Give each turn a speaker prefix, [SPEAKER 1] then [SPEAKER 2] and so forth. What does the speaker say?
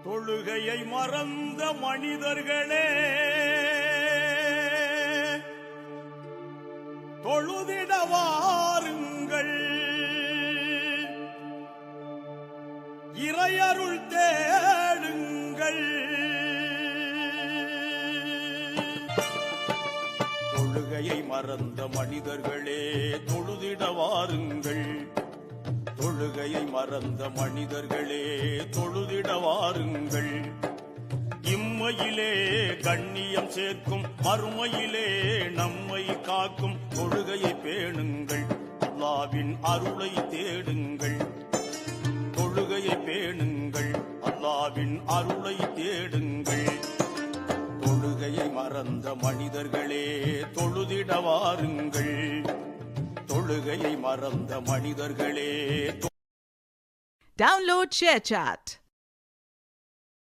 [SPEAKER 1] தொழுகையை மறந்த மனிதர்களே, தொழுதிட வாருங்கள், இறையருள் தேடுங்கள். தொழுகையை மறந்த மனிதர்களே, தொழுதிட வாருங்கள், தொழுகையை மறந்த மனிதர்களே, தொழுதிட வாருங்கள். இம்மையிலே கண்ணியம் சேர்க்கும், மறுமையிலே நம்மை காக்கும் தொழுகையை பேணுங்கள், அல்லாஹ்வின் அருளை தேடுங்கள். தொழுகையை பேணுங்கள், அல்லாஹ்வின் அருளை தேடுங்கள். தொழுகையை மறந்த மனிதர்களே, தொழுதிட வாருங்கள், தொழுகையை மறந்த மனிதர்களே.
[SPEAKER 2] Download ShareChat.